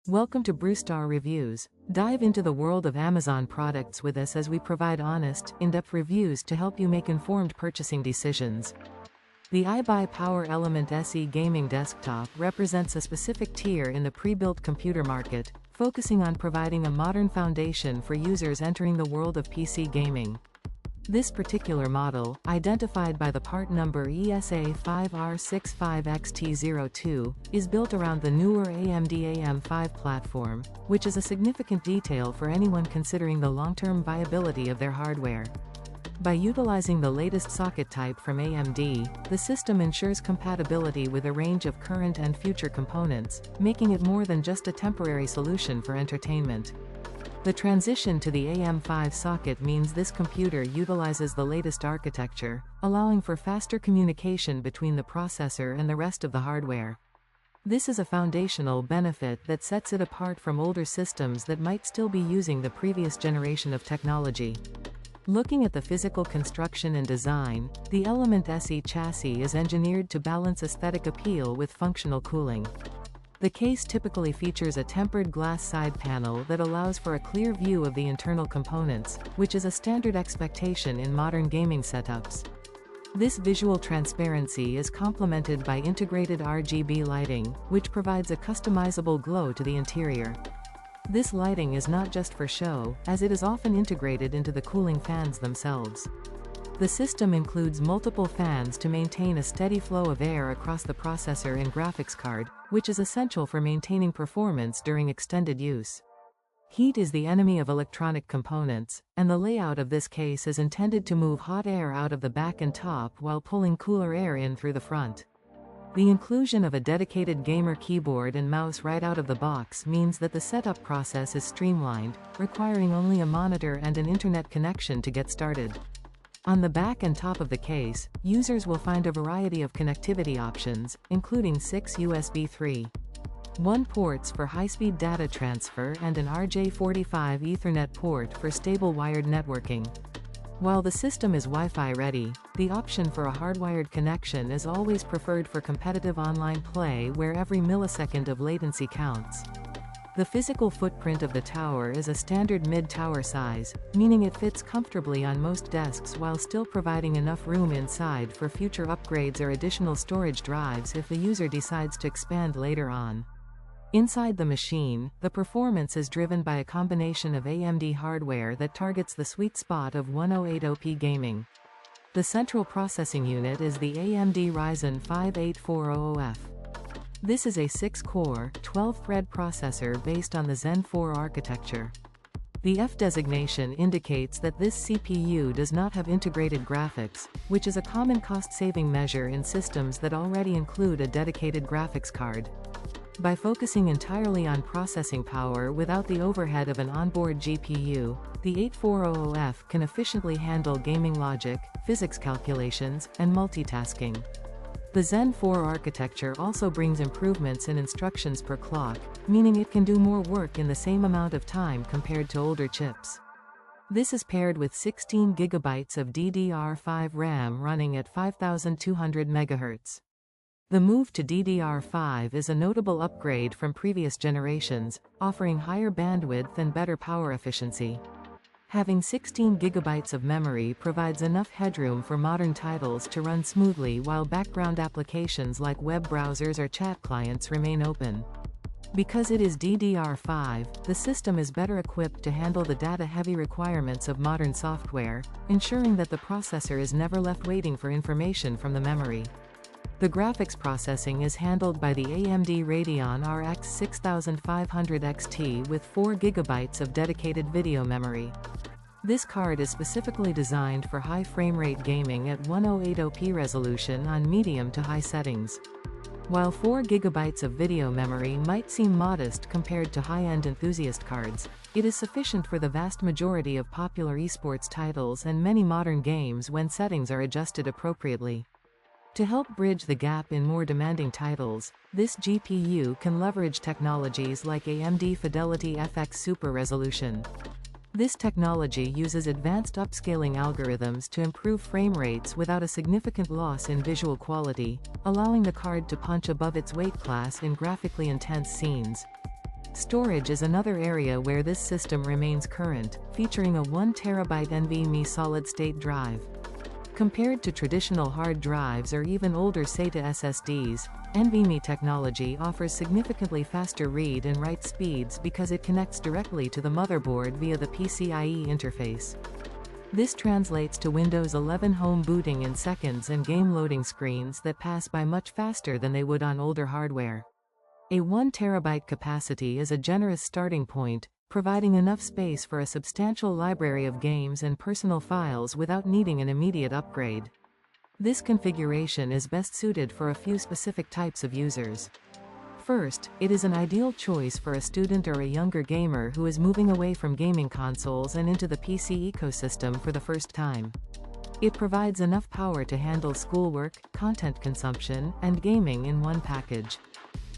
Welcome to Brewstar Reviews. Dive into the world of Amazon products with us as we provide honest, in-depth reviews to help you make informed purchasing decisions. The iBuy Power Element SE gaming desktop represents a specific tier in the pre-built computer market, focusing on providing a modern foundation for users entering the world of PC gaming. This particular model, identified by the part number ESA5R65XT02, is built around the newer AMD AM5 platform, which is a significant detail for anyone considering the long-term viability of their hardware. By utilizing the latest socket type from AMD, the system ensures compatibility with a range of current and future components, making it more than just a temporary solution for entertainment. The transition to the AM5 socket means this computer utilizes the latest architecture, allowing for faster communication between the processor and the rest of the hardware. This is a foundational benefit that sets it apart from older systems that might still be using the previous generation of technology. Looking at the physical construction and design, the Element SE chassis is engineered to balance aesthetic appeal with functional cooling. The case typically features a tempered glass side panel that allows for a clear view of the internal components, which is a standard expectation in modern gaming setups. This visual transparency is complemented by integrated RGB lighting, which provides a customizable glow to the interior. This lighting is not just for show, as it is often integrated into the cooling fans themselves. The system includes multiple fans to maintain a steady flow of air across the processor and graphics card, which is essential for maintaining performance during extended use. Heat is the enemy of electronic components, and the layout of this case is intended to move hot air out of the back and top while pulling cooler air in through the front. The inclusion of a dedicated gamer keyboard and mouse right out of the box means that the setup process is streamlined, requiring only a monitor and an internet connection to get started. On the back and top of the case, users will find a variety of connectivity options, including 6 USB 3.1 ports for high-speed data transfer and an RJ45 Ethernet port for stable wired networking. While the system is Wi-Fi ready, the option for a hardwired connection is always preferred for competitive online play where every millisecond of latency counts. The physical footprint of the tower is a standard mid-tower size, meaning it fits comfortably on most desks while still providing enough room inside for future upgrades or additional storage drives if the user decides to expand later on. Inside the machine, the performance is driven by a combination of AMD hardware that targets the sweet spot of 1080p gaming. The central processing unit is the AMD Ryzen 5840F. This is a 6-core, 12-thread processor based on the Zen 4 architecture. The F designation indicates that this CPU does not have integrated graphics, which is a common cost-saving measure in systems that already include a dedicated graphics card. By focusing entirely on processing power without the overhead of an onboard GPU, the 8400F can efficiently handle gaming logic, physics calculations, and multitasking. The Zen 4 architecture also brings improvements in instructions per clock, meaning it can do more work in the same amount of time compared to older chips. This is paired with 16 GB of DDR5 RAM running at 5200 MHz. The move to DDR5 is a notable upgrade from previous generations, offering higher bandwidth and better power efficiency. Having 16 GB of memory provides enough headroom for modern titles to run smoothly while background applications like web browsers or chat clients remain open. Because it is DDR5, the system is better equipped to handle the data-heavy requirements of modern software, ensuring that the processor is never left waiting for information from the memory. The graphics processing is handled by the AMD Radeon RX6500 XT with 4 GB of dedicated video memory. This card is specifically designed for high frame rate gaming at 1080p resolution on medium to high settings. While 4 GB of video memory might seem modest compared to high-end enthusiast cards, it is sufficient for the vast majority of popular esports titles and many modern games when settings are adjusted appropriately. To help bridge the gap in more demanding titles, this GPU can leverage technologies like AMD Fidelity FX Super Resolution. This technology uses advanced upscaling algorithms to improve frame rates without a significant loss in visual quality, allowing the card to punch above its weight class in graphically intense scenes. Storage is another area where this system remains current, featuring a 1TB NVMe solid-state drive. Compared to traditional hard drives or even older SATA SSDs, NVMe technology offers significantly faster read and write speeds because it connects directly to the motherboard via the PCIe interface. This translates to Windows 11 home booting in seconds and game loading screens that pass by much faster than they would on older hardware. A 1TB capacity is a generous starting point, providing enough space for a substantial library of games and personal files without needing an immediate upgrade. This configuration is best suited for a few specific types of users. First, it is an ideal choice for a student or a younger gamer who is moving away from gaming consoles and into the PC ecosystem for the first time. It provides enough power to handle schoolwork, content consumption, and gaming in one package.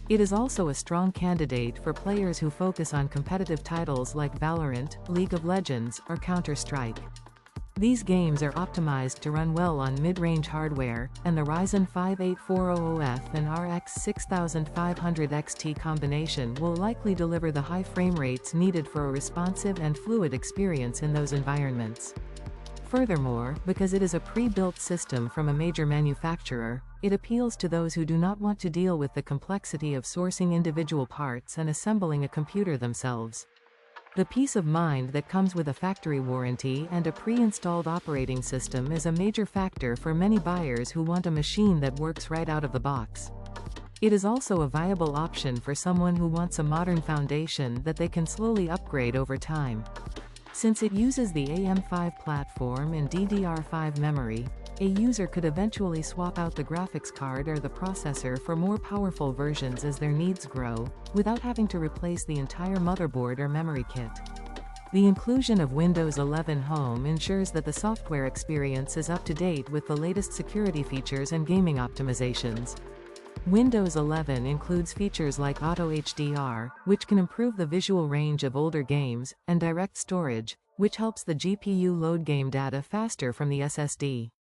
It is also a strong candidate for players who focus on competitive titles like Valorant, League of Legends, or Counter-Strike. These games are optimized to run well on mid-range hardware, and the Ryzen 5800F and RX6500 XT combination will likely deliver the high frame rates needed for a responsive and fluid experience in those environments. Furthermore, because it is a pre-built system from a major manufacturer, it appeals to those who do not want to deal with the complexity of sourcing individual parts and assembling a computer themselves. The peace of mind that comes with a factory warranty and a pre-installed operating system is a major factor for many buyers who want a machine that works right out of the box. It is also a viable option for someone who wants a modern foundation that they can slowly upgrade over time. Since it uses the AM5 platform and DDR5 memory, a user could eventually swap out the graphics card or the processor for more powerful versions as their needs grow, without having to replace the entire motherboard or memory kit. The inclusion of Windows 11 Home ensures that the software experience is up to date with the latest security features and gaming optimizations. Windows 11 includes features like Auto HDR, which can improve the visual range of older games, and direct storage, which helps the GPU load game data faster from the SSD.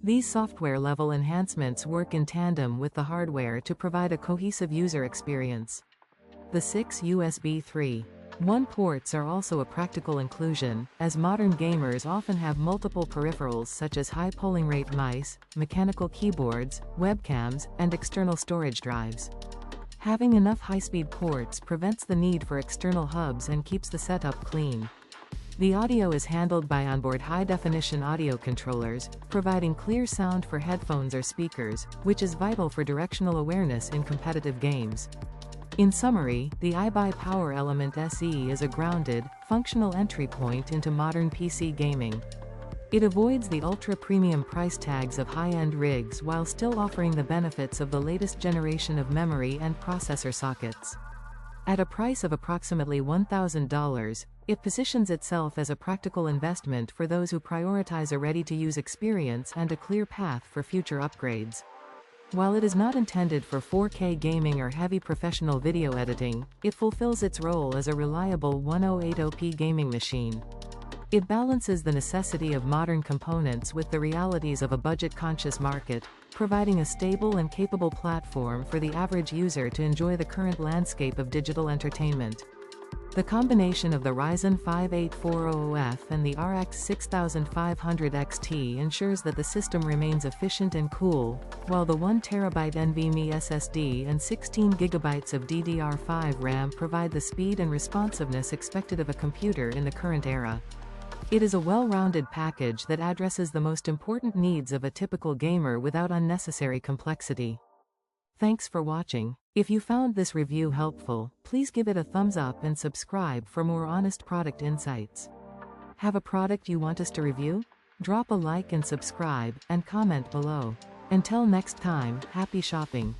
These software-level enhancements work in tandem with the hardware to provide a cohesive user experience. The 6 USB 3.1 ports are also a practical inclusion, as modern gamers often have multiple peripherals such as high polling rate mice, mechanical keyboards, webcams, and external storage drives. Having enough high-speed ports prevents the need for external hubs and keeps the setup clean. The audio is handled by onboard high-definition audio controllers, providing clear sound for headphones or speakers, which is vital for directional awareness in competitive games. In summary, the iBuy Power Element SE is a grounded, functional entry point into modern PC gaming. It avoids the ultra-premium price tags of high-end rigs while still offering the benefits of the latest generation of memory and processor sockets. At a price of approximately $1,000, it positions itself as a practical investment for those who prioritize a ready-to-use experience and a clear path for future upgrades. While it is not intended for 4K gaming or heavy professional video editing, it fulfills its role as a reliable 1080p gaming machine. It balances the necessity of modern components with the realities of a budget-conscious market, providing a stable and capable platform for the average user to enjoy the current landscape of digital entertainment. The combination of the Ryzen 5800F and the RX6500 XT ensures that the system remains efficient and cool, while the 1TB NVMe SSD and 16GB of DDR5 RAM provide the speed and responsiveness expected of a computer in the current era. It is a well-rounded package that addresses the most important needs of a typical gamer without unnecessary complexity. Thanks for watching. If you found this review helpful, please give it a thumbs up and subscribe for more honest product insights. Have a product you want us to review? Drop a like and subscribe, and comment below. Until next time, happy shopping.